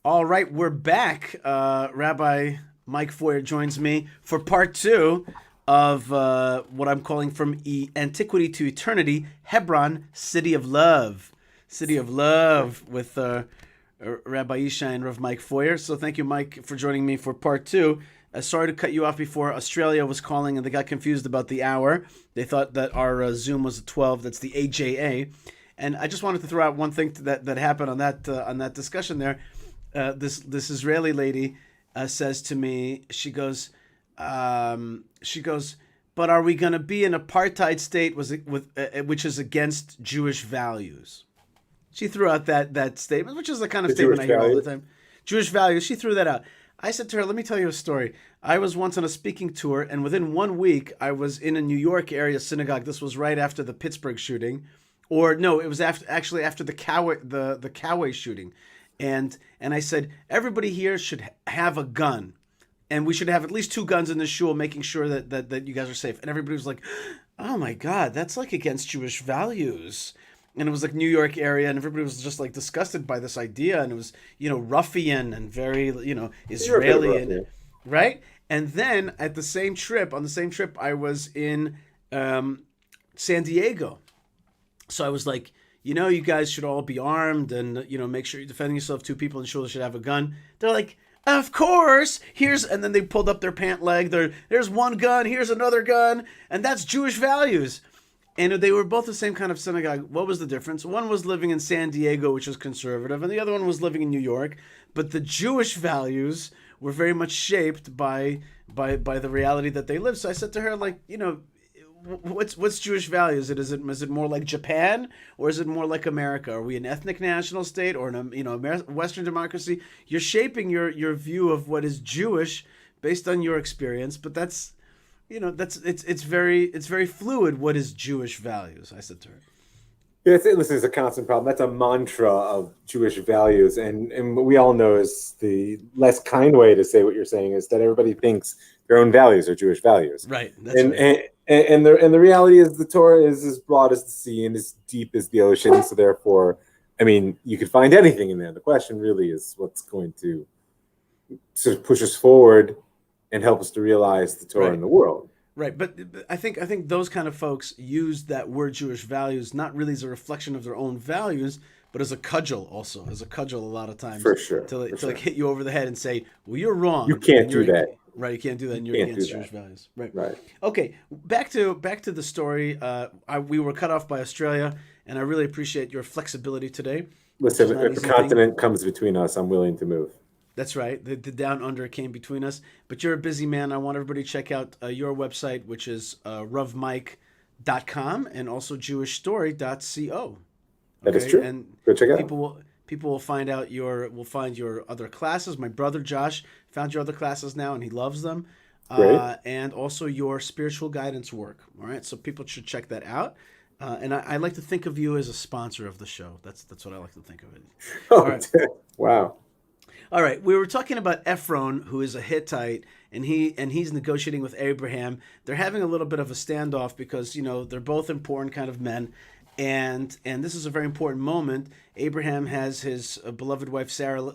All right, we're back. Rabbi Mike Feuer joins me for part two of what I'm calling From Antiquity to Eternity, Hebron, City of Love. City of Love with Rabbi Yishai and Rav Mike Feuer. So thank you, Mike, for joining me for part two. Sorry to cut you off before. Australia was calling and they got confused about the hour. They thought that our Zoom was at 12. That's the AJA. And I just wanted to throw out one thing that happened on that discussion there. This Israeli lady says to me, she goes, but are we going to be an apartheid state which is against Jewish values? She threw out that statement, which is the kind of statement I hear all the time. Jewish values. She threw that out. I said to her, let me tell you a story. I was once on a speaking tour, and within 1 week, I was in a New York area synagogue. This was right after the Pittsburgh shooting. Or no, it was after the Coway shooting. And I said, everybody here should have a gun. And we should have at least 2 guns in the shul, making sure that you guys are safe. And everybody was like, oh my God, that's like against Jewish values. And it was like New York area, and everybody was just like disgusted by this idea. And it was, ruffian and very, Israeli, right? And then on the same trip, I was in San Diego. So I was like, you guys should all be armed and, make sure you're defending yourself. 2 people in shul should have a gun. They're like, of course. And then they pulled up their pant leg. There's 1 gun. Here's another gun. And that's Jewish values. And they were both the same kind of synagogue. What was the difference? One was living in San Diego, which is conservative, and the other one was living in New York. But the Jewish values were very much shaped by the reality that they lived. So I said to her, like, what's Jewish values? Is it more like Japan, or is it more like America? Are we an ethnic national state or a Western democracy? You're shaping your view of what is Jewish based on your experience, but that's it's very fluid. What is Jewish values? I said to her. Yeah, this is a constant problem. That's a mantra of Jewish values, and what we all know is the less kind way to say what you're saying is that everybody thinks their own values are Jewish values. Right. That's right. And the reality is the Torah is as broad as the sea and as deep as the ocean. So therefore, you could find anything in there. The question really is what's going to sort of push us forward and help us to realize the Torah in the world. Right, but I think those kind of folks use that word Jewish values not really as a reflection of their own values, but as a cudgel a lot of times. For sure. To like hit you over the head and say, well, you're wrong. You can't do that. Right, you can't do that, and you're against Jewish values. Right. Okay, back to the story. We were cut off by Australia, and I really appreciate your flexibility today. Listen, if the continent comes between us, I'm willing to move. That's right. The down under came between us. But you're a busy man. I want everybody to check out your website, which is ravmike.com and also jewishstory.co. Okay? That is true. And go check it out. People will find your other classes. My brother Josh found your other classes now, and he loves them. Great. And also your spiritual guidance work. All right, so people should check that out. And I like to think of you as a sponsor of the show. That's what I like to think of it. Oh, all right. Wow. All right, we were talking about Ephron, who is a Hittite, and he's negotiating with Abraham. They're having a little bit of a standoff because they're both important kind of men, and this is a very important moment. Abraham has his beloved wife Sarah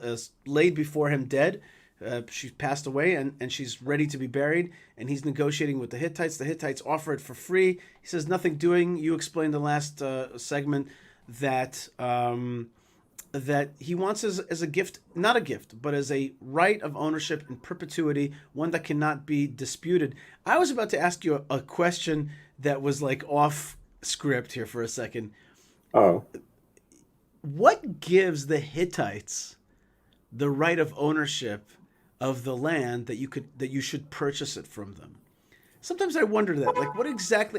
laid before him dead. She's passed away, and she's ready to be buried, and he's negotiating with the Hittites. The Hittites offer it for free. He says nothing doing. You explained the last segment that he wants as a gift, not a gift, but as a right of ownership in perpetuity, one that cannot be disputed. I was about to ask you a question that was like off script here for a second. Oh. What gives the Hittites the right of ownership of the land that you should purchase it from them? Sometimes I wonder that, like,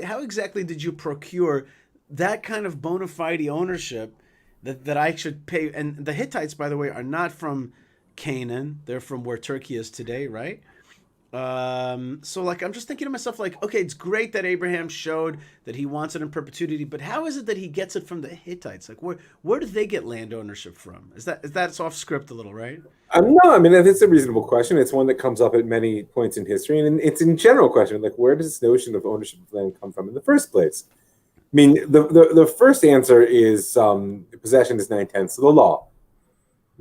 how exactly did you procure that kind of bona fide ownership that I should pay? And the Hittites, by the way, are not from Canaan. They're from where Turkey is today, right? So like, I'm just thinking to myself, like, okay, it's great that Abraham showed that he wants it in perpetuity, but how is it that he gets it from the Hittites? Like, where do they get land ownership from? Is that's off script a little, right? No, it's a reasonable question. It's one that comes up at many points in history, and it's a general question, like, where does this notion of ownership of land come from in the first place? The first answer is possession is 9/10 of the law.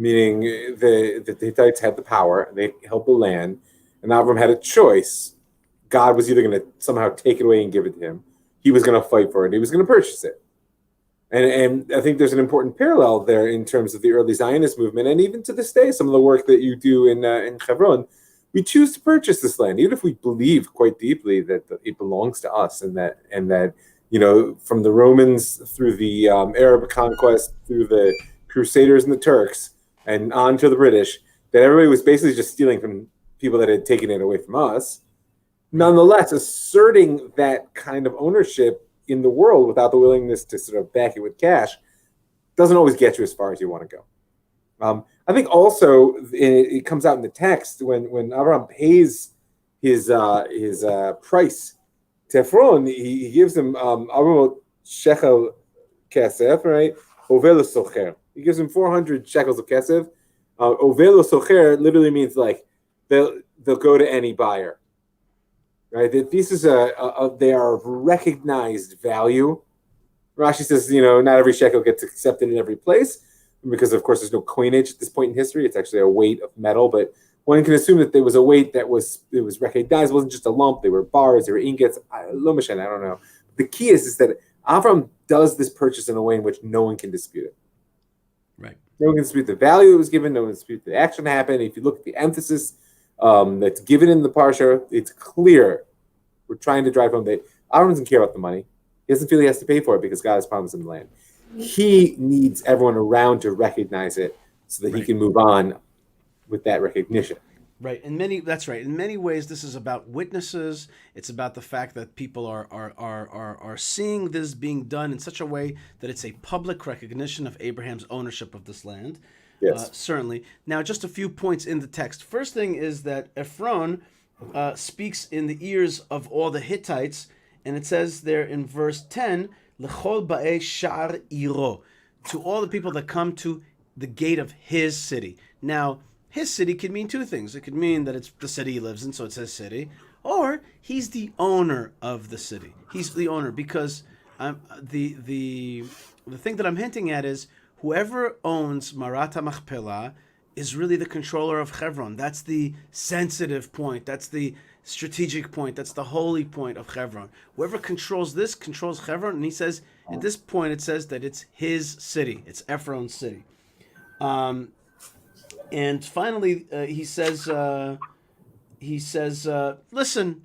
meaning the Hittites had the power, they held the land, and Avram had a choice. God was either going to somehow take it away and give it to him. He was going to fight for it. He was going to purchase it. And I think there's an important parallel there in terms of the early Zionist movement, and even to this day, some of the work that you do in Hebron. We choose to purchase this land, even if we believe quite deeply that it belongs to us, and that from the Romans through the Arab conquest, through the Crusaders and the Turks, and on to the British, that everybody was basically just stealing from people that had taken it away from us. Nonetheless, asserting that kind of ownership in the world without the willingness to sort of back it with cash doesn't always get you as far as you want to go. I think also it comes out in the text when Abraham pays his price to Ephron, he gives him shekel kesef, right? Ovelo socher. He gives him 400 shekels of kesef. Ovelo socher literally means like they'll go to any buyer. Right, that this is they are of recognized value. Rashi says, not every shekel gets accepted in every place because, of course, there's no coinage at this point in history. It's actually a weight of metal, but one can assume that there was a weight that was recognized. It wasn't just a lump. They were bars. They were ingots. I don't know. The key is that Avram does this purchase in a way in which no one can dispute it. Right. No one can dispute the value that was given. No one can dispute the action that happened. If you look at the emphasis that's given in the parsha, it's clear. We're trying to drive home that Avram doesn't care about the money. He doesn't feel he has to pay for it because God has promised him the land. He needs everyone around to recognize it so that he can move on with that recognition. Right. That's right. In many ways, this is about witnesses. It's about the fact that people are seeing this being done in such a way that it's a public recognition of Abraham's ownership of this land. Yes. Certainly. Now, just a few points in the text. First thing is that Ephron speaks in the ears of all the Hittites, and it says there in verse 10, L'chol ba'ei sha'ar iro, to all the people that come to the gate of his city. Now, his city could mean two things. It could mean that it's the city he lives in, so it says city, or he's the owner of the city. He's the owner because the thing that I'm hinting at is whoever owns Marat HaMachpelah is really the controller of Hebron. That's the sensitive point. That's the strategic point. That's the holy point of Hebron. Whoever controls this controls Hebron. And he says, at this point, it says that it's his city. It's Ephron's city. And finally, he says, listen,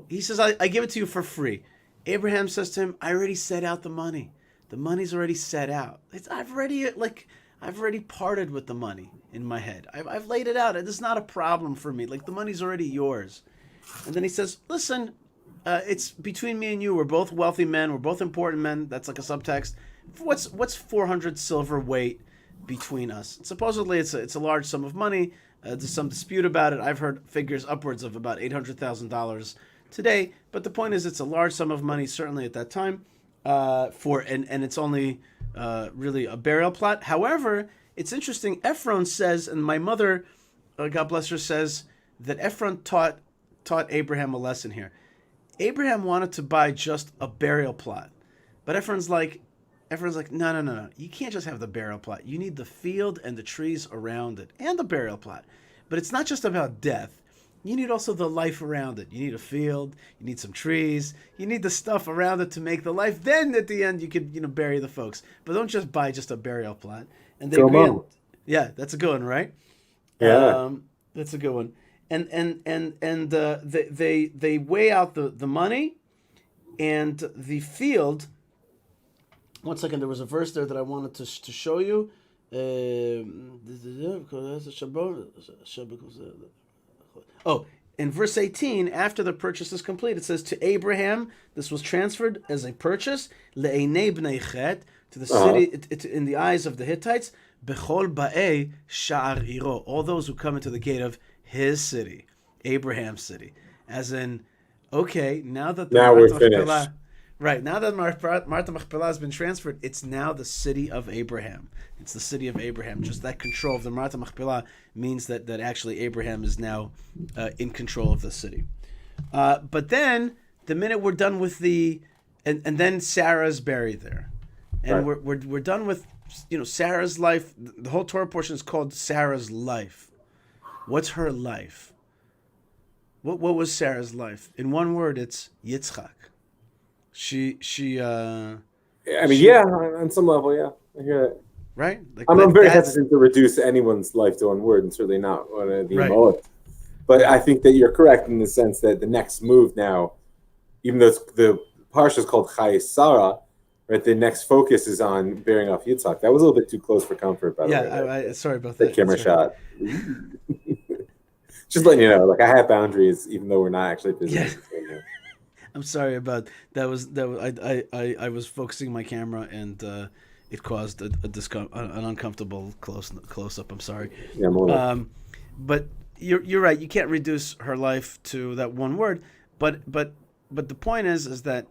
he says, I give it to you for free. Abraham says to him, I already set out the money. The money's already set out. I've already parted with the money in my head. I've laid it out. It's not a problem for me. Like, the money's already yours. And then he says, listen, it's between me and you. We're both wealthy men. We're both important men. That's like a subtext. What's 400 silver weight between us? Supposedly, it's a large sum of money. There's some dispute about it. I've heard figures upwards of about $800,000 today. But the point is, it's a large sum of money, certainly at that time. And it's only really a burial plot. However, it's interesting. Ephron says, and my mother, God bless her, says that Ephron taught Abraham a lesson here. Abraham wanted to buy just a burial plot, but Ephron's like, no. You can't just have the burial plot. You need the field and the trees around it, and the burial plot. But it's not just about death. You need also the life around it. You need a field. You need some trees. You need the stuff around it to make the life. Then at the end, you could bury the folks. But don't just buy just a burial plot. And they agree. Yeah, that's a good one, right? Yeah, that's a good one. And they weigh out the money and the field. One second, there was a verse there that I wanted to show you. In verse 18, after the purchase is complete, it says, to Abraham, this was transferred as a purchase, le'enei bnei chet, to the city, in the eyes of the Hittites, bechol ba'ei sha'ar iro, all those who come into the gate of his city, Abraham's city. As in, okay, now we're finished. Right, now that Marta Machpelah has been transferred, it's now the city of Abraham. It's the city of Abraham. Just that control of the Marta Machpelah means that actually Abraham is now in control of the city. But then, the minute we're done with and then Sarah's buried there. And we're done with Sarah's life. The whole Torah portion is called Sarah's life. What's her life? What was Sarah's life? In one word, it's Yitzchak. On some level, yeah, I hear that. Right? I'm very hesitant to reduce anyone's life to one word, and certainly not one of the Emot. But I think that you're correct in the sense that the next move now, even though the parsha is called Chai Sarah, right? The next focus is on bearing off Yitzchak. That was a little bit too close for comfort, by the way. Yeah, sorry about that. that. Camera shot. Just letting you know, like I have boundaries, even though we're not actually busy. Yeah. I'm sorry about that. I was focusing my camera and it caused an uncomfortable close up. I'm sorry. Yeah, but you're right. You can't reduce her life to that one word. But the point is that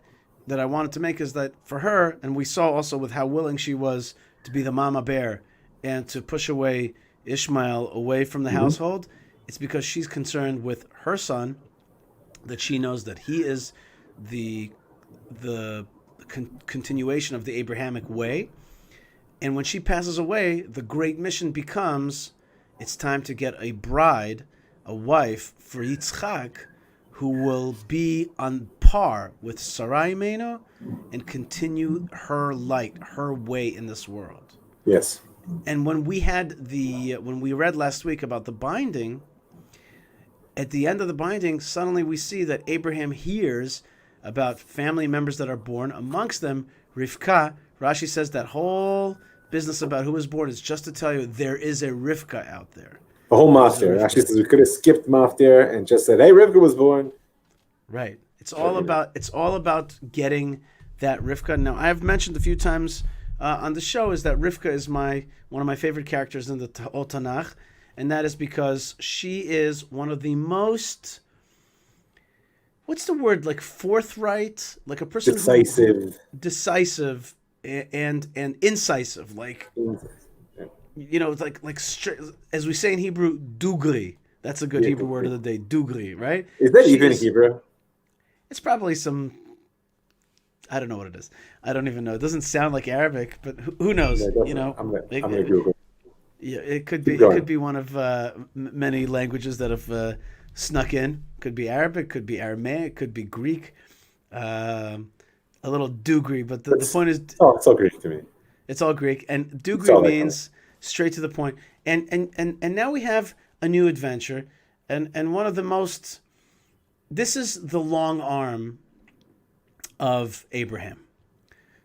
I wanted to make is that for her, and we saw also with how willing she was to be the mama bear and to push away Ishmael away from the household, it's because she's concerned with her son, that she knows that he is the continuation of the Abrahamic way. And when she passes away, the great mission becomes, it's time to get a bride, a wife for Yitzchak, who will be on par with Sarai Meno and continue her light, her way in this world. Yes. And when we read last week about the binding, at the end of the binding, suddenly we see that Abraham hears about family members that are born. Amongst them, Rivka. Rashi says that whole business about who was born is just to tell you there is a Rivka out there. The whole Maftir. Rashi says we could have skipped Maftir and just said, "Hey, Rivka was born." Right. It's all about getting that Rivka. Now, I've mentioned a few times on the show is that Rivka is one of my favorite characters in the Tanakh. And that is because she is one of the most, what's the word, like forthright, like a person decisive and incisive, like, like as we say in Hebrew, dugri. That's a good Hebrew word of the day, dugri, right? Is that even Hebrew? It's probably some, I don't know what it is. I don't even know. It doesn't sound like Arabic, but who knows? Yeah, I'm gonna Google. Yeah, it could be one of many languages that have snuck in. Could be Arabic, could be Aramaic, could be Greek, a little Dugri. But the point is, it's all Greek to me. It's all Greek, and Dugri means straight to the point. And now we have a new adventure, and one of the most. This is the long arm of Abraham.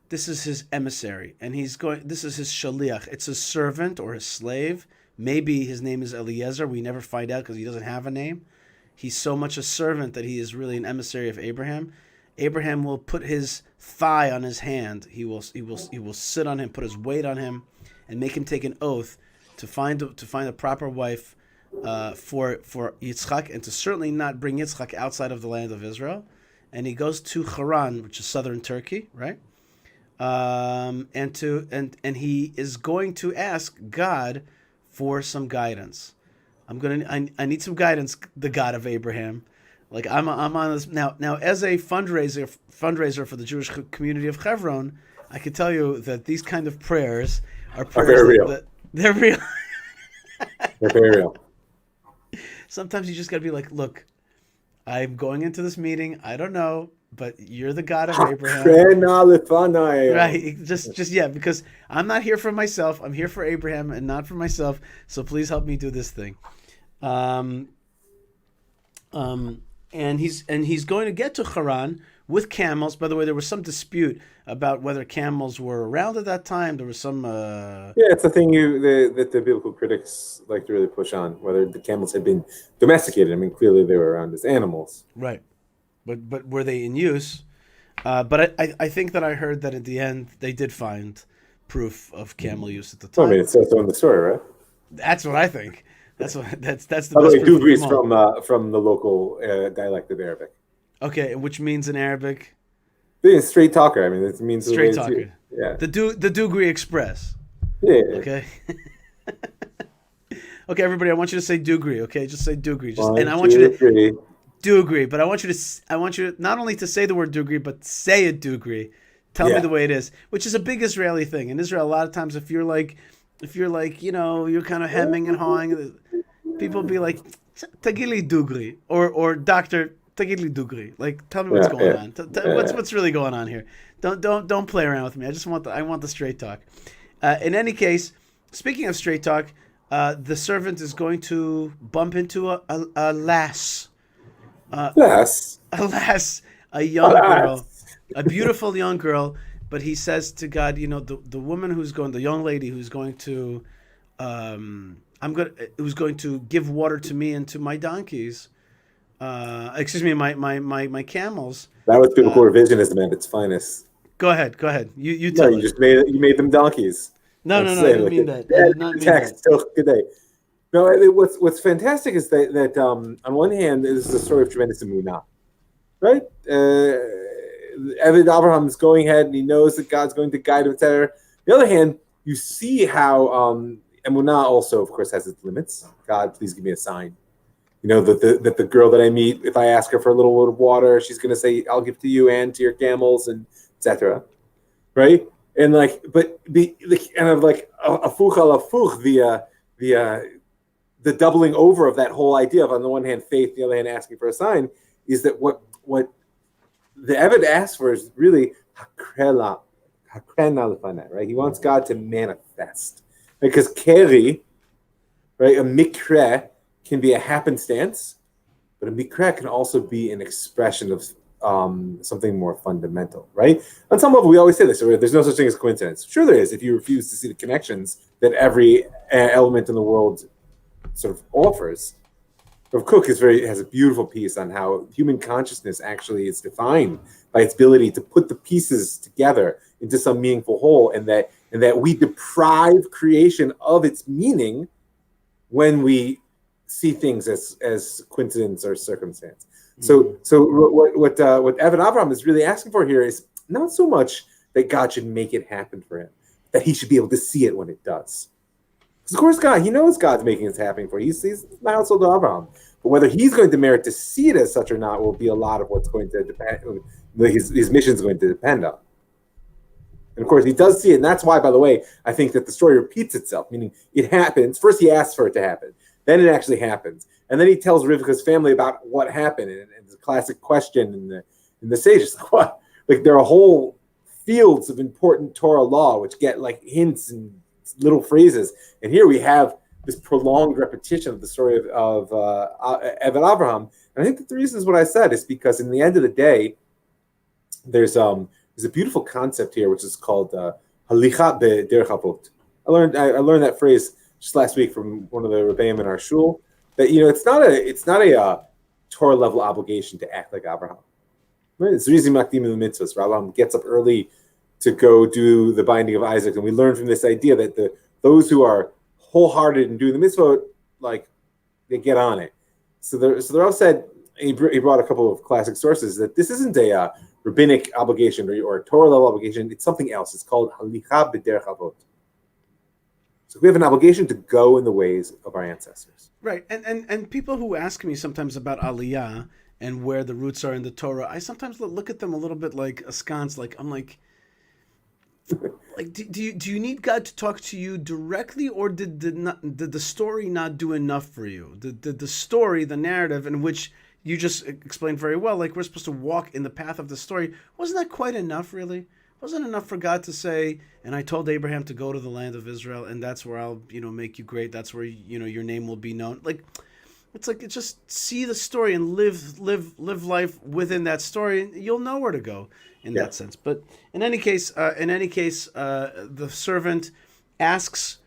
This is his emissary, and this is his shaliach. It's his servant or his slave. Maybe his name is Eliezer. We never find out because he doesn't have a name. He's so much a servant that he is really an emissary of Abraham. Abraham will put his thigh on his hand. He will sit on him, put his weight on him, and make him take an oath to find a proper wife for Yitzchak, and to certainly not bring Yitzchak outside of the land of Israel. And he goes to Haran, which is southern Turkey, right? And he is going to ask God for some guidance. I need some guidance, the God of Abraham. Like I'm on this now as a fundraiser for the Jewish community of Hebron. I can tell you that these kind of prayers are very real. They're real. They're very real. Sometimes you just got to be like, look, I'm going into this meeting. I don't know, but you're the God of Abraham. Right. Just because I'm not here for myself. I'm here for Abraham and not for myself. So please help me do this thing. And he's going to get to Haran with camels. By the way, there was some dispute about whether camels were around at that time. There was some. It's a thing that the biblical critics like to really push on, whether the camels had been domesticated. I mean, clearly they were around as animals. Right, but were they in use? But I think that I heard that at the end they did find proof of camel use at the time. I mean, it's also in the story, right? That's what I think. That's the best. Dugri is from the local dialect of Arabic. Okay, which means in Arabic. Being a straight talker. I mean, it means straight talker. Yeah. The Dugri Express. Yeah. Okay. Okay, everybody. I want you to say Dugri. Okay, just say Dugri. I want you to Dugri. But I want you to not only to say the word Dugri, but say it Dugri. Tell me the way it is, which is a big Israeli thing. In Israel, a lot of times, if you're like, you're kind of hemming and hawing, people be like, "Tagili dugri," or Doctor Tagili dugri. Like, tell me what's going on. What's really going on here? Don't play around with me. I want the straight talk. In any case, speaking of straight talk, the servant is going to bump into a lass. A young girl, a beautiful young girl. But he says to God, the woman the young lady who's going to, who's going to give water to me and to my donkeys. Excuse me, my camels. That was biblical revisionism at its finest. Go ahead. You tell you just made them donkeys. No, I didn't mean that. I did not mean that. Good day. No, what's fantastic is that on one hand, this is a story of tremendous emunah, right? Abraham is going ahead and he knows that God's going to guide him, etc. On the other hand, you see how emunah also, of course, has its limits. God, please give me a sign. That the girl that I meet, if I ask her for a little bit of water, she's going to say, "I'll give to you and to your camels," and etc. Right? And but the kind of like afuch al afuch, the doubling over of that whole idea of, on the one hand, faith, on the other hand, asking for a sign, is that what the Eved asks for is really hakrena lefanai, right? He wants God to manifest, because keri, right, a mikre can be a happenstance, but a mikra can also be an expression of something more fundamental, right? On some level, we always say this, there's no such thing as coincidence. Sure there is, if you refuse to see the connections that every element in the world sort of offers. Rav Kook has a beautiful piece on how human consciousness actually is defined by its ability to put the pieces together into some meaningful whole, and that we deprive creation of its meaning when we see things as coincidence or circumstance. So what Evan Abraham is really asking for here is not so much that God should make it happen for him, that he should be able to see it when it does. Because of course he knows God's making it happen for him. He's the household of Abraham. But whether he's going to merit to see it as such or not will be a lot of what's going to depend, his mission is going to depend on. And of course, he does see it, and that's why, by the way, I think that the story repeats itself, meaning it happens. First, he asks for it to happen. Then it actually happens. And then he tells Rivka's family about what happened. And it's a classic question in the sages. Like, what? Like, there are whole fields of important Torah law which get like hints and little phrases. And here we have this prolonged repetition of the story of Eved Abraham. And I think that the reason is what I said is because in the end of the day, there's a beautiful concept here which is called halicha b'derech havot. I learned that phrase just last week from one of the rebbeim in our shul, that it's not a Torah level obligation to act like Abraham. Right? It's Rizi Makdim in the mitzvahs. Abraham gets up early to go do the binding of Isaac, and we learn from this idea that those who are wholehearted in doing the mitzvah, like, they get on it. So the Rav said, he brought a couple of classic sources, that this isn't a rabbinic obligation or a Torah level obligation. It's something else. It's called halicha b'derech havot. So we have an obligation to go in the ways of our ancestors. Right. And people who ask me sometimes about Aliyah and where the roots are in the Torah, I sometimes look at them a little bit like askance. Like, I'm like do you need God to talk to you directly, or did the story not do enough for you? Did the story, the narrative in which you just explained very well, like we're supposed to walk in the path of the story, wasn't that quite enough, really? Wasn't enough for God to say, and I told Abraham to go to the land of Israel, and that's where I'll, make you great. That's where, your name will be known. It's just see the story and live life within that story, and you'll know where to go in that sense. But in any case, the servant asks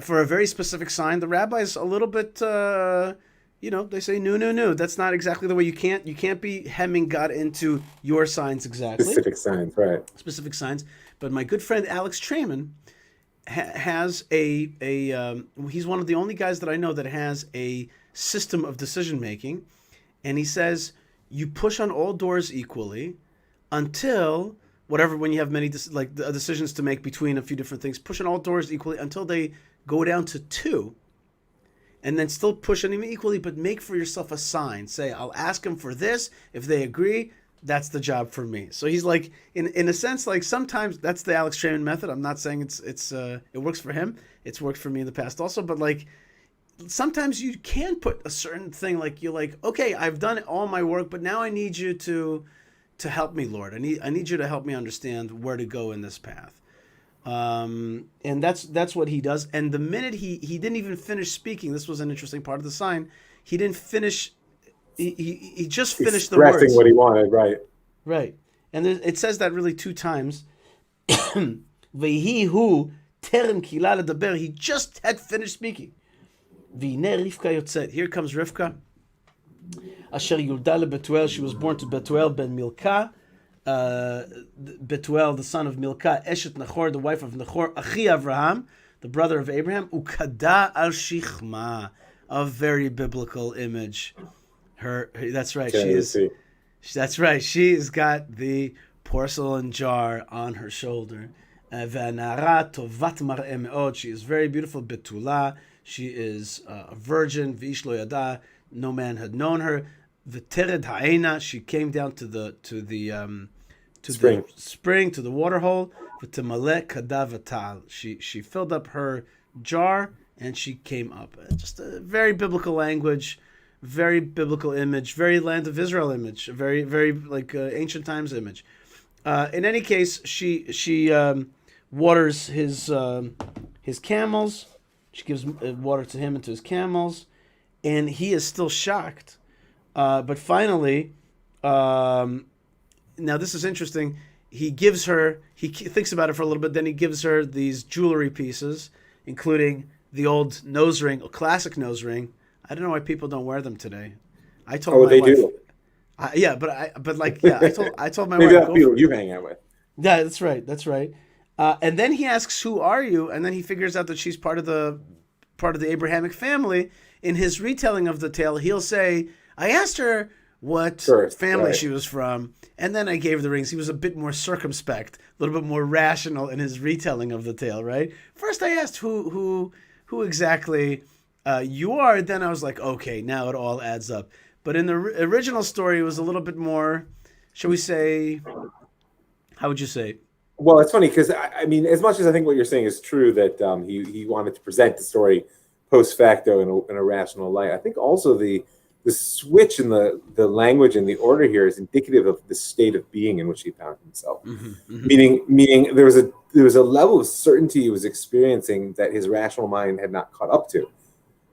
for a very specific sign. The rabbi's a little bit, they say, no. That's not exactly the way. You can't be hemming God into your signs exactly. Specific signs, right? Specific signs. But my good friend Alex Trayman has he's one of the only guys that I know that has a system of decision making, and he says you push on all doors equally until when you have many decisions to make between a few different things, push on all doors equally until they go down to 2. And then still push on them equally, but make for yourself a sign. Say, I'll ask them for this. If they agree, that's the job for me. So he's like, in a sense, like sometimes that's the Alex Sherman method. I'm not saying it works for him. It's worked for me in the past also, but like sometimes you can put a certain thing, like you're like, okay, I've done all my work, but now I need you to help me, Lord. I need you to help me understand where to go in this path. And that's what he does. And the minute he didn't even finish speaking, this was an interesting part of the sign. He didn't finish. He just finished the words. Expressing what he wanted, right? Right. And it says that really 2 times. Vehi hu terem kila ledaber. He just had finished speaking. V'hineh Rivka yotzet. Here comes Rivka. Asher yulda leBetuel. She was born to Betuel ben Milcah. Betuel, the son of Milcah, Eshet Nachor, the wife of Nachor, Achi Avraham, the brother of Abraham, Ukada al Shichma, a very biblical image. That's right. That's right. She's got the porcelain jar on her shoulder. Ve'anara tovat mar'eh me'od. She is very beautiful. Betula. She is a virgin. V'ish lo yada. No man had known her. V'tered ha'ena. She came down to the spring, to the water hole. V'temaleh kada v'tal. She filled up her jar and she came up. Just a very biblical language. Very biblical image, very land of Israel image, very, very like ancient times image. In any case, she waters his camels. She gives water to him and to his camels, and he is still shocked. But finally, now this is interesting. He gives her. He thinks about it for a little bit. Then he gives her these jewelry pieces, including the old nose ring, a classic nose ring. I don't know why people don't wear them today. I told my wife. Do. I told my Maybe wife. Maybe that's people you hang out with. Yeah, that's right. That's right. And then he asks, "Who are you?" And then he figures out that she's part of the Abrahamic family. In his retelling of the tale, he'll say, "I asked her what family she was from, and then I gave her the rings." He was a bit more circumspect, a little bit more rational in his retelling of the tale. Right? First, I asked who exactly you are. Then I was like, okay, now it all adds up. But in the original story, it was a little bit more, shall we say, how would you say? Well, it's funny because, I mean, as much as I think what you're saying is true, that he wanted to present the story post facto in a rational light, I think also the switch in the language and the order here is indicative of the state of being in which he found himself. Mm-hmm, mm-hmm. Meaning there was a level of certainty he was experiencing that his rational mind had not caught up to,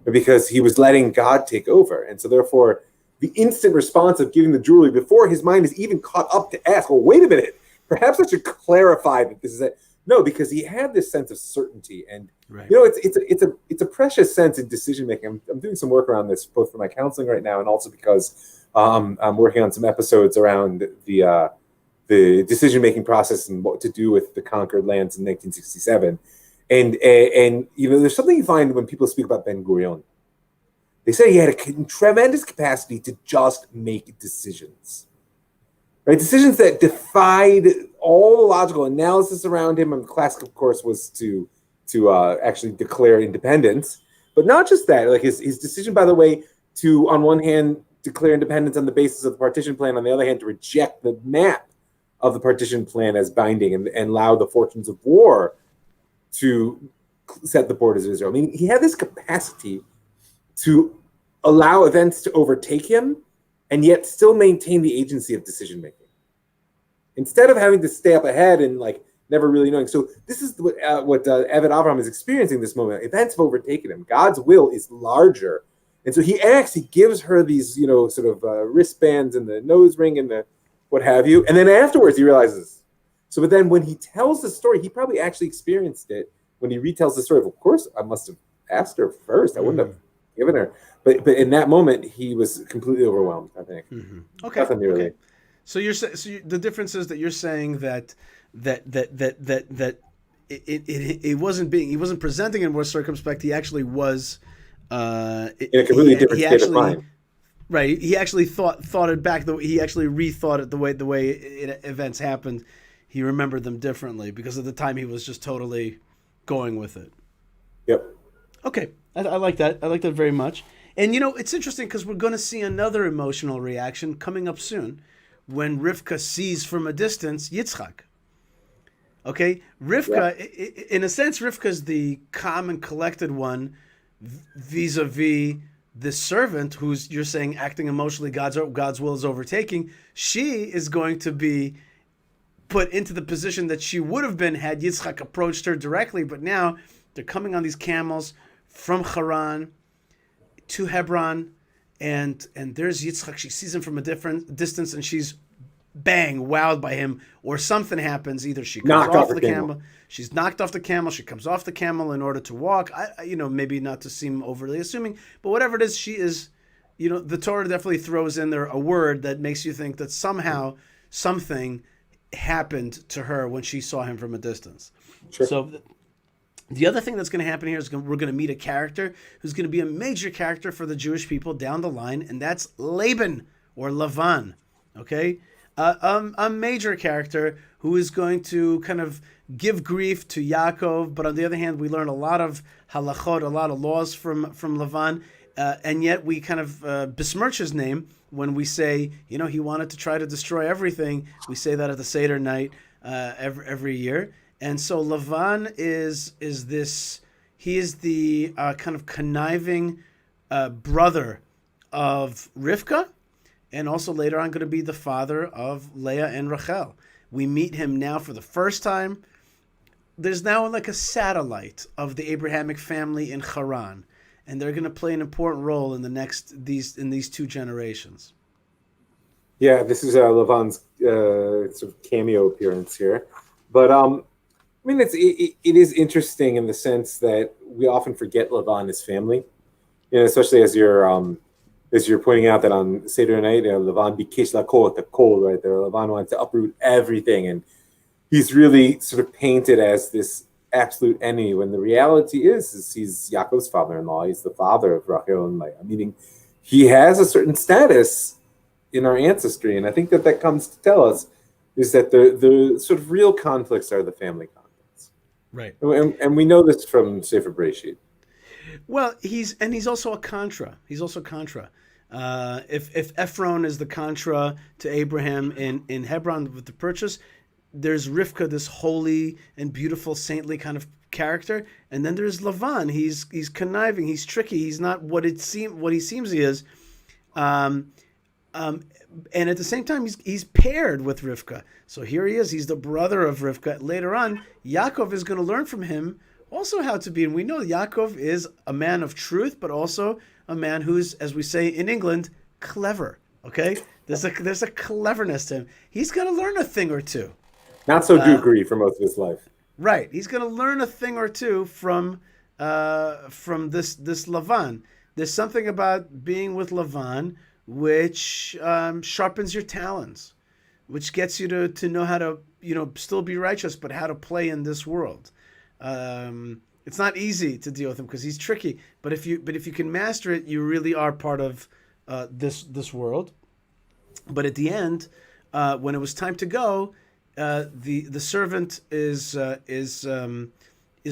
because he was letting God take over. And so therefore, the instant response of giving the jewelry before his mind is even caught up to ask, well, wait a minute, perhaps I should clarify that this is it. No, because he had this sense of certainty. And, right. It's a precious sense in decision making. I'm doing some work around this, both for my counseling right now and also because I'm working on some episodes around the decision making process and what to do with the conquered lands in 1967. And there's something you find when people speak about Ben-Gurion. They say he had a tremendous capacity to just make decisions, right? Decisions that defied all the logical analysis around him. And the classic, of course, was to actually declare independence, but not just that. Like his decision, by the way, to on one hand declare independence on the basis of the partition plan, on the other hand to reject the map of the partition plan as binding and allow the fortunes of war to set the borders of Israel. I mean, he had this capacity to allow events to overtake him and yet still maintain the agency of decision making, instead of having to stay up ahead and like never really knowing. So this is what Eved Avraham is experiencing this moment. Events have overtaken him. God's will is larger, and so he gives her these wristbands and the nose ring and the what have you, and then afterwards he realizes. So, but then when he tells the story, he probably actually experienced it. When he retells the story, of course, I must have asked her first. I wouldn't have given her. But in that moment, he was completely overwhelmed, I think. Mm-hmm. Okay. Nothing really. Okay. So the difference is that you're saying that it wasn't he wasn't presenting in more circumspect. He actually was in a completely different state of mind. Right. He actually thought it back. He actually rethought it the way events happened. He remembered them differently because at the time he was just totally going with it. Yep. Okay. I like that. I like that very much. And, it's interesting because we're going to see another emotional reaction coming up soon when Rivka sees from a distance Yitzchak. Okay, Rivka, in a sense, Rivka's the calm and collected one vis-a-vis the servant who's, you're saying, acting emotionally, God's will is overtaking. She is going to be put into the position that she would have been had Yitzchak approached her directly, but now they're coming on these camels from Haran to Hebron, and there's Yitzchak. She sees him from a different distance, and she's bang, wowed by him, or something happens. Either she comes off the camel. She's knocked off the camel. She comes off the camel in order to walk. Maybe not to seem overly assuming, but whatever it is, she is. The Torah definitely throws in there a word that makes you think that somehow something happened to her when she saw him from a distance. Sure. So the other thing that's going to happen here is we're going to meet a character who's going to be a major character for the Jewish people down the line, and that's Laban or Lavan. Okay. A major character who is going to kind of give grief to Yaakov, but on the other hand, we learn a lot of halachot, a lot of laws from Lavan, and yet we kind of besmirch his name when we say, he wanted to try to destroy everything. We say that at the Seder night every year, and so Lavan is the kind of conniving brother of Rivka. And also later on going to be the father of Leah and Rachel. We meet him now for the first time. There's now like a satellite of the Abrahamic family in Haran, and they're going to play an important role in these two generations. Yeah, this is Lavan's sort of cameo appearance here, but it is interesting in the sense that we often forget Lavan as family, especially as you're pointing out that on Seder night, Lavan bikesh lakol hakol, right there. Lavan wanted to uproot everything, and he's really sort of painted as this absolute enemy. When the reality is he's Yaakov's father-in-law. He's the father of Rachel and Leah. Meaning, he has a certain status in our ancestry, and I think that comes to tell us is that the sort of real conflicts are the family conflicts, right? And we know this from Sefer Bereshit. Well, he's also a contra. He's also contra. If Ephron is the contra to Abraham in Hebron with the purchase, there's Rivka, this holy and beautiful saintly kind of character, and then there's Lavan. He's conniving. He's tricky. He's not what he seems he is. And at the same time, he's paired with Rivka. So here he is. He's the brother of Rivka. Later on, Yaakov is going to learn from him also how to be, and we know Yaakov is a man of truth, but also a man who's, as we say in England, clever. Okay, there's a cleverness to him. He's going to learn a thing or two. Not so do-agree for most of his life. Right, he's going to learn a thing or two from this Lavan. There's something about being with Lavan which sharpens your talons, which gets you to know how to still be righteous, but how to play in this world. It's not easy to deal with him because he's tricky. But if you can master it, you really are part of this world. But at the end, when it was time to go, the servant is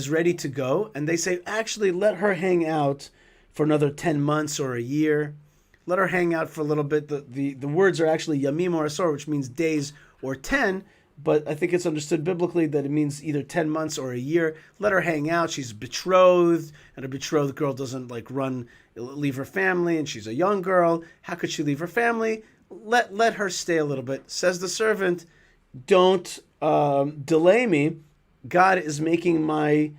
ready to go, and they say, actually, let her hang out for another 10 months or a year. Let her hang out for a little bit. The words are actually yamim or asor, which means days or 10. But I think it's understood biblically that it means either 10 months or a year. Let her hang out. She's betrothed, and a betrothed girl doesn't leave her family, and she's a young girl. How could she leave her family? Let her stay a little bit. Says the servant, don't delay me. God is making my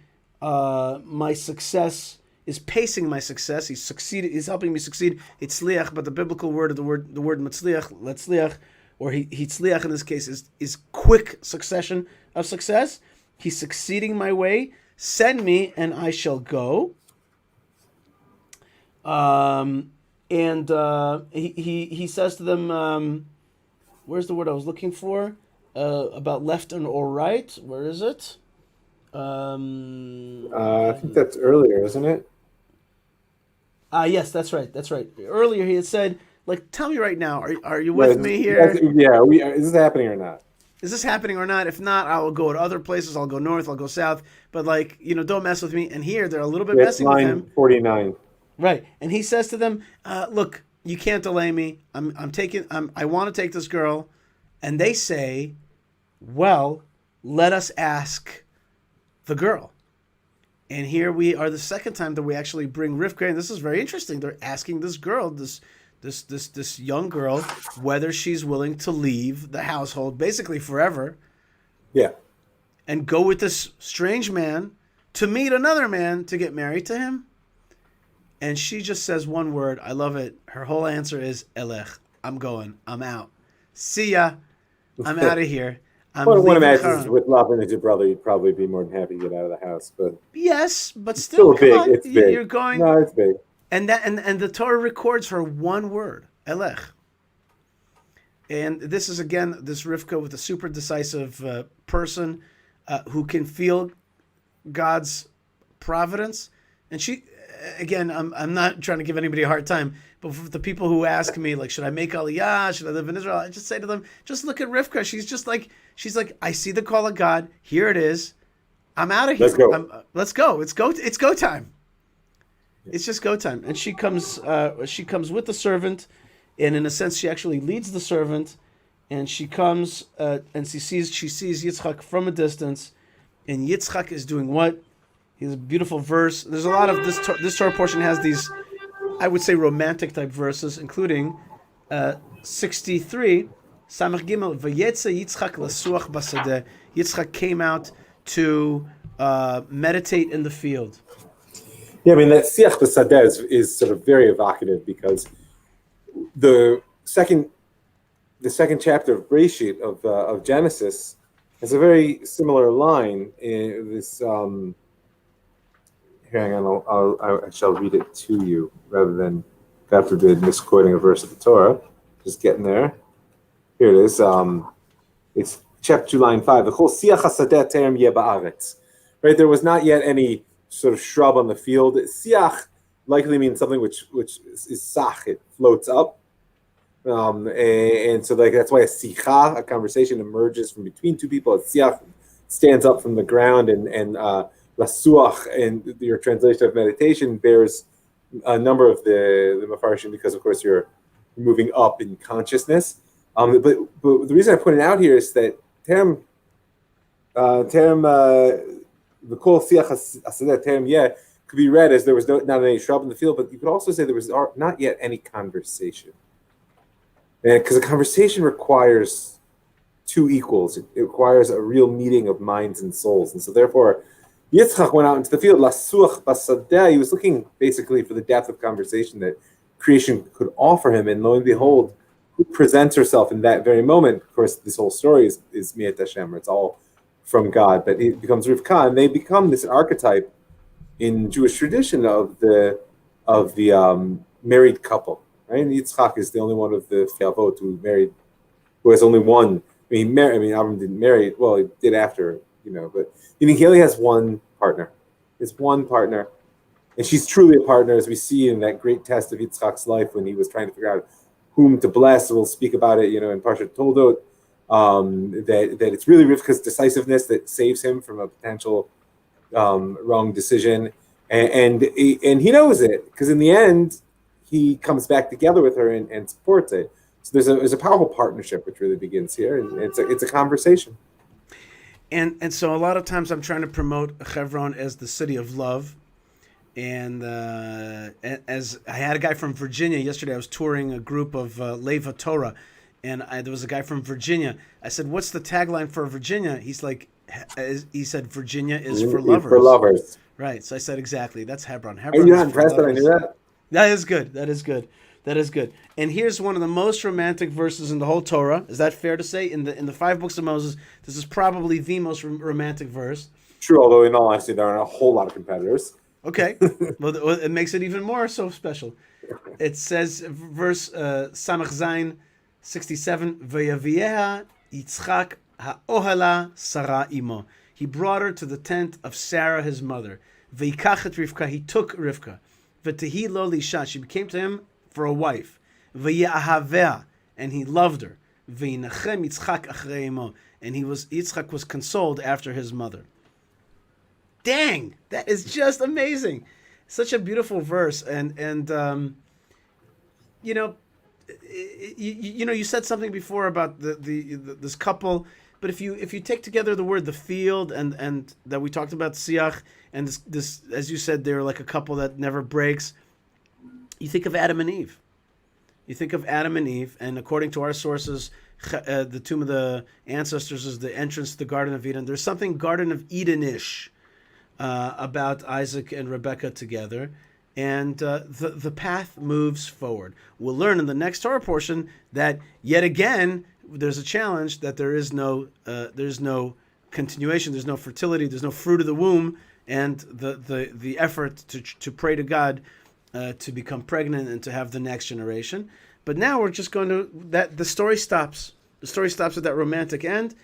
success, is pacing my success. He's succeeded. He's helping me succeed. It's liach, but the biblical word of the word matzliach, letzliach, or hitzliach in this case is quick succession of success. He's succeeding my way. Send me, and I shall go. And he says to them, where's the word I was looking for? About left and or right. Where is it? I think that's earlier, isn't it? Yes, that's right. Earlier he had said, tell me right now, are you with me here? Is this happening or not? Is this happening or not? If not, I will go to other places. I'll go north, I'll go south. But don't mess with me. And here they're a little bit messing with him. Line 49. Right. And he says to them, look, you can't delay me. I want to take this girl. And they say, well, let us ask the girl. And here we are, the second time that we actually bring Rivka, and this is very interesting. They're asking this girl, this young girl, whether she's willing to leave the household basically forever. Yeah. And go with this strange man to meet another man to get married to him. And she just says one word. I love it. Her whole answer is Elech. I'm going. I'm out. See ya. I'm out of here. One imagines with love and your brother, you'd probably be more than happy to get out of the house. But yes, but still, come big. on. It's big. You're going. No, it's big. And the Torah records her one word, Elech. And this is, again, this Rivka with a super decisive person who can feel God's providence. And she, again, I'm not trying to give anybody a hard time, but for the people who ask me, like, should I make Aliyah? Should I live in Israel? I just say to them, just look at Rivka. She's like, I see the call of God. Here it is. I'm out of here. Let's go. Let's go. It's go time. It's just go time. And she comes with the servant, and in a sense, she actually leads the servant, and she comes and she sees Yitzchak from a distance, and Yitzchak is doing what? He has a beautiful verse. There's a lot of this Torah portion has these, I would say, romantic type verses, including 63. Samach Gimel Vayetze Yitzchak lasuach basadeh. Yitzchak came out to meditate in the field. Yeah, I mean, that siach b'sadeh is sort of very evocative because the second chapter of Bereshit of Genesis has a very similar line. In this, hang on, I shall read it to you rather than, God forbid, misquoting a verse of the Torah. Just getting there. Here it is. It's chapter 2, line 5. The whole siach hasadeh terem yeh ba'aretz. Right, there was not yet any sort of shrub on the field. Siach likely means something which is sach, it floats up. And so like that's why a sicha, a conversation, emerges from between two people. A siach stands up from the ground, and lasuach, and your translation of meditation, bears a number of the mafarshim because of course you're moving up in consciousness. But the reason I point it out here is that terem the kol siach hasadeh terem yeh could be read as there was not any shrub in the field, but you could also say there was not yet any conversation. Because a conversation requires two equals. It requires a real meeting of minds and souls. And so therefore, Yitzchak went out into the field, lasuach basadeh. He was looking basically for the depth of conversation that creation could offer him. And lo and behold, who presents herself in that very moment? Of course, this whole story is Mi'at Hashem. It's all from God, but it becomes Rivka, and they become this archetype in Jewish tradition of the married couple. Right, and Yitzchak is the only one of the Avot who has only one. Avram didn't marry. Well, he did after, but he only has one partner. It's one partner, and she's truly a partner, as we see in that great test of Yitzchak's life when he was trying to figure out whom to bless. We'll speak about it, in Parshat Toldot. That it's really Rivka's decisiveness that saves him from a potential wrong decision, and he knows it because in the end he comes back together with her and supports it. So there's a powerful partnership which really begins here, and it's a conversation. And so a lot of times I'm trying to promote Hebron as the city of love, and as I had a guy from Virginia yesterday, I was touring a group of Leva Torah. And there was a guy from Virginia. I said, "What's the tagline for Virginia?" He said, "Virginia is for lovers." For lovers, right? So I said, "Exactly. That's Hebron." Are you not impressed that I knew that? That is good. That is good. And here's one of the most romantic verses in the whole Torah. Is that fair to say? In the 5 books of Moses, this is probably the most romantic verse. True, although in all honesty, there are a whole lot of competitors. Okay, well, it makes it even more so special. It says, verse Samach Zayin 67, V'yavieha Yitzchak ha'ohala Sarah imo. He brought her to the tent of Sarah, his mother. V'yikach et Rivka. He took Rivka. V'tehi lo lisha. She became to him for a wife. V'yahavea. And he loved her. V'yinachem Yitzchak achrei imo. And Yitzchak was consoled after his mother. Dang! That is just amazing. Such a beautiful verse. And you said something before about this couple, but if you take together the word the field and that we talked about siach and this as you said they're like a couple that never breaks, you think of Adam and Eve. You think of Adam and Eve, and according to our sources, the tomb of the ancestors is the entrance to the Garden of Eden. There's something Garden of Eden-ish about Isaac and Rebekah together. And the path moves forward. We'll learn in the next Torah portion that yet again there's a challenge that there's no continuation, there's no fertility, there's no fruit of the womb, and the effort to pray to God to become pregnant and to have the next generation. But now we're just going to the story stops. The story stops at that romantic end.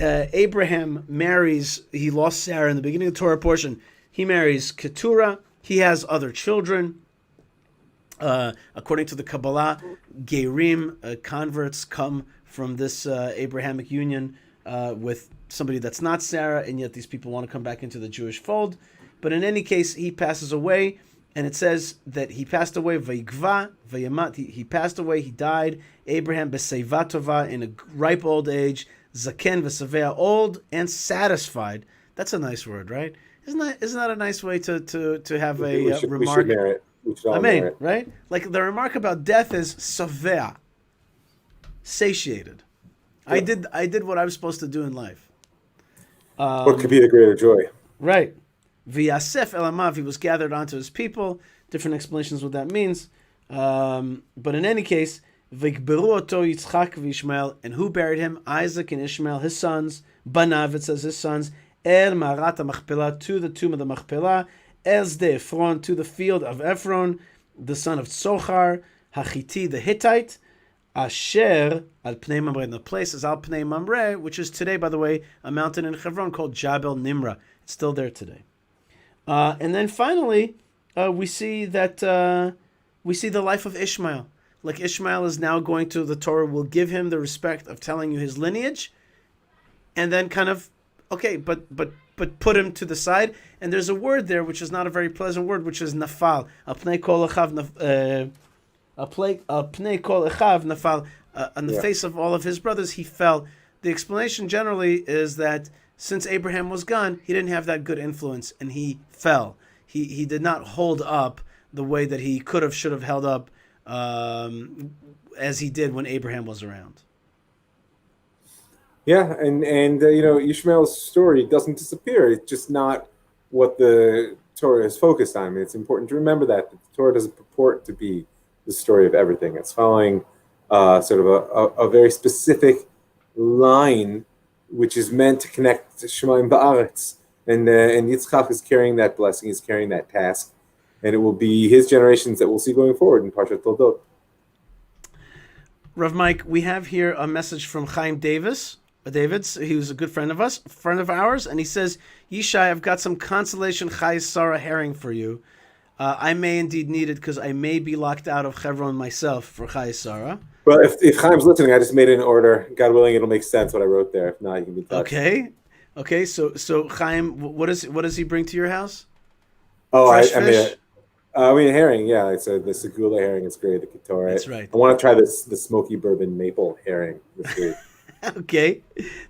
Abraham marries. He lost Sarah in the beginning of the Torah portion. He marries Keturah. He has other children. According to the Kabbalah, Gerim, converts, come from this Abrahamic union with somebody that's not Sarah, and yet these people want to come back into the Jewish fold. But in any case, he passes away, and it says that he passed away, Vayigva, Vayamat, he passed away, he died, Abraham B'Seiva Tova, in a ripe old age, Zaken V'Savea, old and satisfied. That's a nice word, right? Isn't that a nice way to have a remark? Right? Like the remark about death is savea, satiated. Yeah. I did what I was supposed to do in life. What could be the greater joy? Right. V'yasef elamav, he was gathered onto his people. Different explanations what that means. But in any case, v'ikberu oto Yitzchak v'Ishmael, and who buried him? Isaac and Ishmael, his sons. Banav, it says his sons. El Marat Machpelah, to the tomb of the Machpelah. Ez de Ephron, to the field of Ephron, the son of Tzochar, Hachiti, the Hittite. Asher al Pnei Mamre, and the place is al Pnei Mamre, which is today, by the way, a mountain in Hebron called Jabal Nimra. It's still there today. And then finally, we see the life of Ishmael. Like Ishmael is now going to, the Torah will give him the respect of telling you his lineage, and then kind of, okay, but put him to the side. And there's a word there which is not a very pleasant word, which is nafal. Apnei kol echav nafal. On the face of all of his brothers, he fell. The explanation generally is that since Abraham was gone, he didn't have that good influence, and he fell. He did not hold up the way that he should have held up as he did when Abraham was around. Yeah, and Ishmael's story doesn't disappear. It's just not what the Torah is focused on. I mean, it's important to remember that the Torah doesn't purport to be the story of everything. It's following sort of a very specific line, which is meant to connect Shemayim Ba'aretz. And Yitzchak is carrying that blessing, he's carrying that task, and it will be his generations that we'll see going forward in Parshat Toldot. Rav Mike, we have here a message from Chaim Davids. He was a good friend of ours, and he says, Yishai, I've got some consolation Chai Sarah herring for you. I may indeed need it because I may be locked out of Hebron myself for Chai Sarah. Well, if Chaim's listening, I just made it in order. God willing, it'll make sense what I wrote there. If not, you can be touched. Okay. So Chaim, what does he bring to your house? Oh, I mean herring. Yeah, it's the segula herring. It's great. The Ketorah. That's right. I want to try the smoky bourbon maple herring this week. Okay,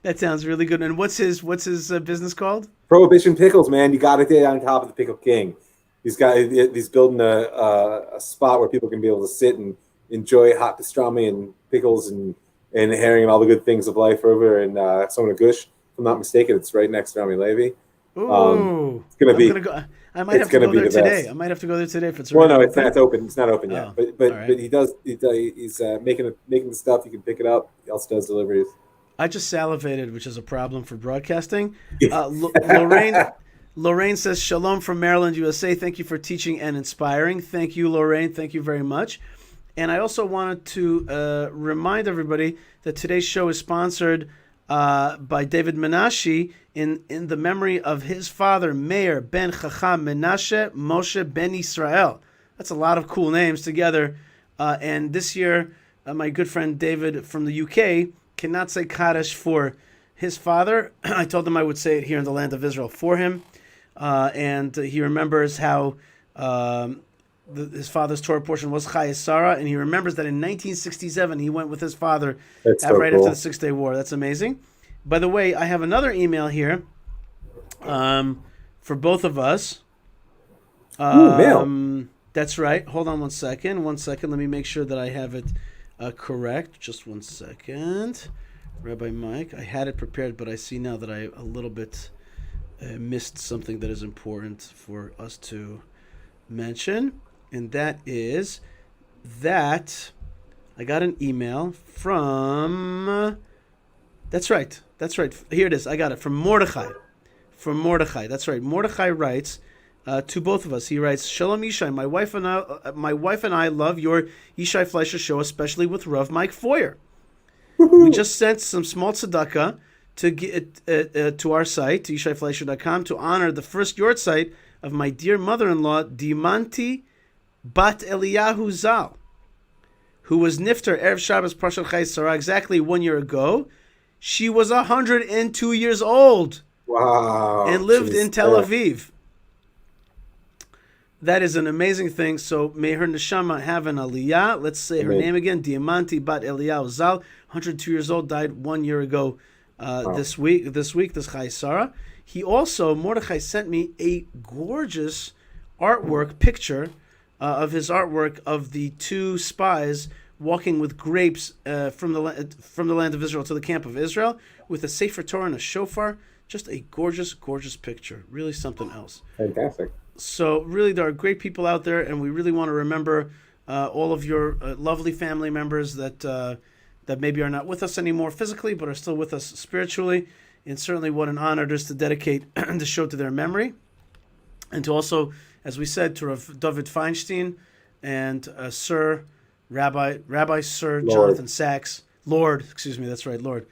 that sounds really good. And what's his business called? Prohibition Pickles, man. You got to get on top of the Pickle King. He's building a spot where people can be able to sit and enjoy hot pastrami and pickles and herring and all the good things of life over in Sona Gush. If I'm not mistaken, it's right next to Rami Levy. Ooh, it's gonna be. I might have to go there today. I might have to go there today if it's. Well, no, it's not open. It's not open yet. But right. He's making the stuff. You can pick it up. He also does deliveries. I just salivated, which is a problem for broadcasting. Lorraine says, Shalom from Maryland, USA. Thank you for teaching and inspiring. Thank you, Lorraine. Thank you very much. And I also wanted to remind everybody that today's show is sponsored by David Menashe in the memory of his father, Meir ben Chacham Menashe Moshe ben Israel. That's a lot of cool names together. And this year, my good friend David from the UK cannot say Kaddish for his father. I told him I would say it here in the land of Israel for him. And he remembers how his father's Torah portion was Chayei Sarah, and he remembers that in 1967 he went with his father right after the 6 Day War. That's amazing. By the way, I have another email here for both of us. Mail. That's right. Hold on one second. Let me make sure that I have it correct. Just 1 second. Rabbi Mike, I had it prepared, but I see now that I a little bit missed something that is important for us to mention. And that is that I got an email from... That's right. Here it is. I got it from Mordechai. That's right. Mordechai writes to both of us. He writes, Shalom Yishai, my wife and I love your Yishai Fleischer show, especially with Rav Mike Feuer. We just sent some small tzedakah to our site, to yishaifleischer.com, to honor the first yort site of my dear mother-in-law, Dimanti Bat Eliyahu Zal, who was nifter Erev Shabbos Parashat Chayei Sarah exactly 1 year ago. She was 102 years old. Wow. And lived in Tel Aviv. That is an amazing thing. So may her neshama have an aliyah. Let's say her name again. Diamanti Bat Eliyahu Zal, 102 years old, died 1 year ago this week, this Chayei Sarah. He also, Mordechai sent me a gorgeous artwork picture of his artwork of the two spies walking with grapes from the land of Israel to the camp of Israel with a Sefer Torah and a shofar. Just a gorgeous, gorgeous picture. Really something else. Fantastic. So really, there are great people out there, and we really want to remember all of your lovely family members that maybe are not with us anymore physically, but are still with us spiritually. And certainly what an honor it is to dedicate the show to their memory. And to also, as we said, to Rav David Feinstein and Sir Rabbi Sir Lord. Jonathan Sachs. Lord, excuse me, that's right, Lord.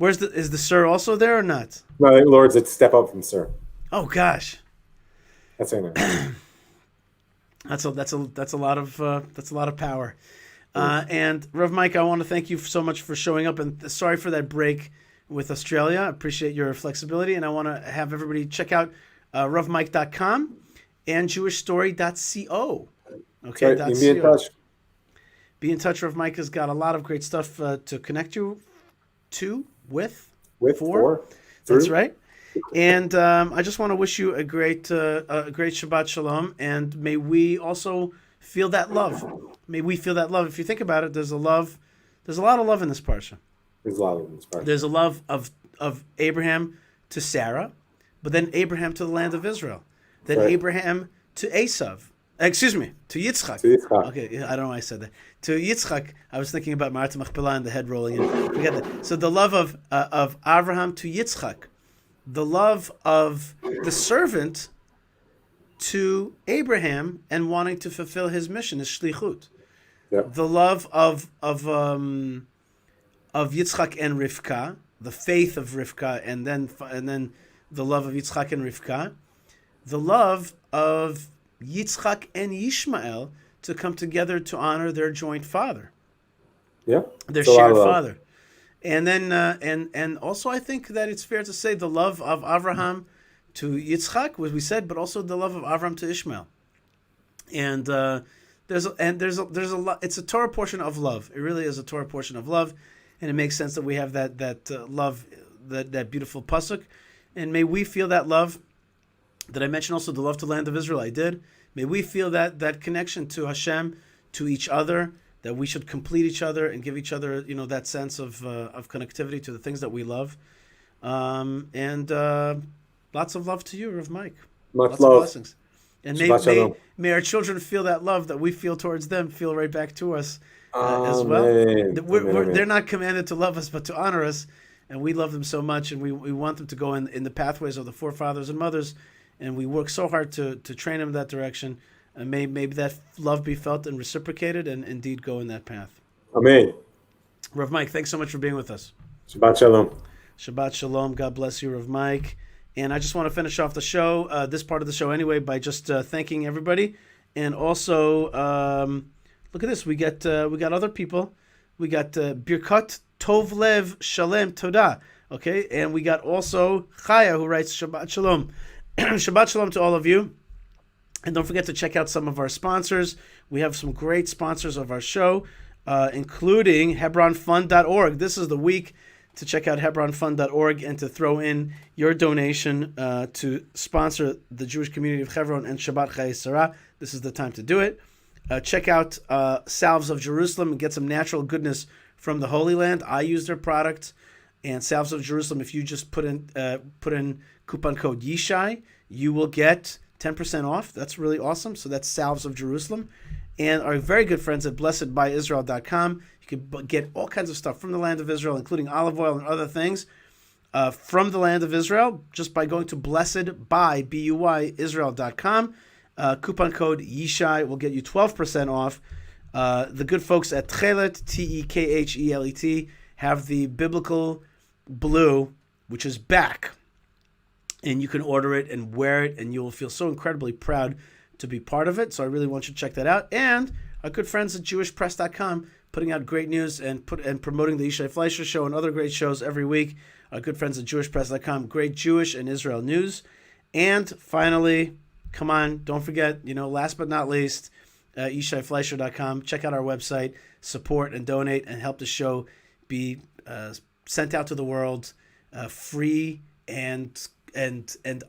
Is the Sir also there or not? No, Lord's a step up from Sir. Oh gosh. That's it. That's a lot of power. And Rav Mike, I want to thank you so much for showing up, and sorry for that break with Australia. I appreciate your flexibility, and I want to have everybody check out ravmike.com and jewishstory.co. Okay, right, be in touch. Be in touch. Rav Mike has got a lot of great stuff to connect you with for. That's right. And I just want to wish you a great Shabbat Shalom, and may we also feel that love. May we feel that love. If you think about it, there's a lot of love in this parsha. There's a love of Abraham to Sarah, but then Abraham to the land of Israel, then Abraham to Esav. Excuse me, to Yitzchak. Okay, I don't know why I said that. To Yitzchak, I was thinking about Ma'at Machpelah and the head rolling in. Forget that. So the love of Abraham to Yitzchak, the love of the servant to Abraham and wanting to fulfill his mission, his shlichut. Yep. The love of Yitzchak and Rivka, the faith of Rivka, and then the love of Yitzchak and Rivka, the love of Yitzchak and Ishmael to come together to honor their joint father. Yeah, their shared father. And then and also I think that it's fair to say the love of Avraham to Yitzchak, what we said, but also the love of Avram to Ishmael. And there's a lot. It's a Torah portion of love. It really is a Torah portion of love, and it makes sense that we have that love, that beautiful pasuk. And may we feel that love. Did I mention also the love to the land of Israel? I did. May we feel that connection to Hashem, to each other, that we should complete each other and give each other, that sense of connectivity to the things that we love. And lots of love to you, Rav Mike. Lots of blessings. And may our children feel that love that we feel towards them, feel right back to us as well. They're not commanded to love us, but to honor us. And we love them so much, and we want them to go in the pathways of the forefathers and mothers. And we work so hard to train them in that direction. And maybe that love be felt and reciprocated and indeed go in that path. Amen. Rav Mike, thanks so much for being with us. Shabbat Shalom. Shabbat Shalom. God bless you, Rav Mike. And I just want to finish off the show, this part of the show anyway, by just thanking everybody. And also, look at this. We got other people. We got Birkat Tov Lev Shalem Todah. Okay, and we got also Chaya, who writes Shabbat Shalom. Shabbat Shalom to all of you. And don't forget to check out some of our sponsors. We have some great sponsors of our show, including HebronFund.org. This is the week to check out HebronFund.org and to throw in your donation to sponsor the Jewish community of Hebron and Shabbat Chayei Sarah. This is the time to do it. Check out Salves of Jerusalem and get some natural goodness from the Holy Land. I use their product. And Salves of Jerusalem, if you just put in coupon code Yishai, you will get 10% off. That's really awesome. So that's Salves of Jerusalem. And our very good friends at blessedbyisrael.com. You can get all kinds of stuff from the land of Israel, including olive oil and other things from the land of Israel, just by going to blessedbyisrael.com. Coupon code Yishai will get you 12% off. The good folks at Tchelet, Tekhelet, have the biblical blue, which is back. And you can order it and wear it, and you will feel so incredibly proud to be part of it. So I really want you to check that out. And our good friends at JewishPress.com, putting out great news and promoting the Yishai Fleisher Show and other great shows every week. Our good friends at JewishPress.com, great Jewish and Israel news. And finally, come on, don't forget, last but not least, YishaiFleisher.com. Check out our website, support and donate, and help the show be sent out to the world free and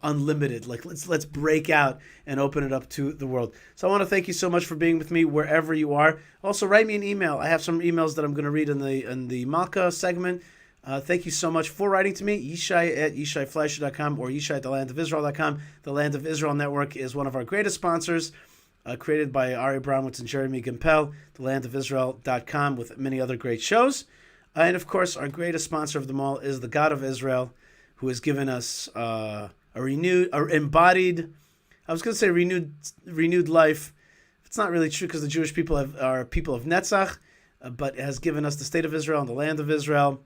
unlimited. Like let's break out and open it up to the world. So I want to thank you so much for being with me wherever you are. Also, write me an email. I have some emails that I'm going to read in the Malka segment. Thank you so much for writing to me. Yishai at YishaiFleisher.com or Yishai at thelandofisrael.com. The Land of Israel Network is one of our greatest sponsors, created by Ari Bronwitz and Jeremy Gimpel. Thelandofisrael.com with many other great shows. And of course, our greatest sponsor of them all is the God of Israel, who has given us a renewed life. It's not really true because the Jewish people are people of Netzach, but has given us the state of Israel and the land of Israel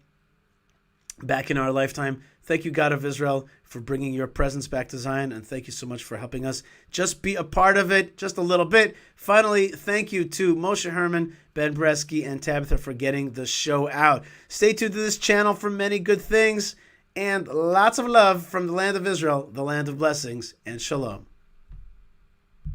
back in our lifetime. Thank you, God of Israel, for bringing your presence back to Zion, and thank you so much for helping us just be a part of it just a little bit. Finally, thank you to Moshe Herman, Ben Bresky, and Tabitha for getting the show out. Stay tuned to this channel for many good things, and lots of love from the land of Israel, the land of blessings, and shalom.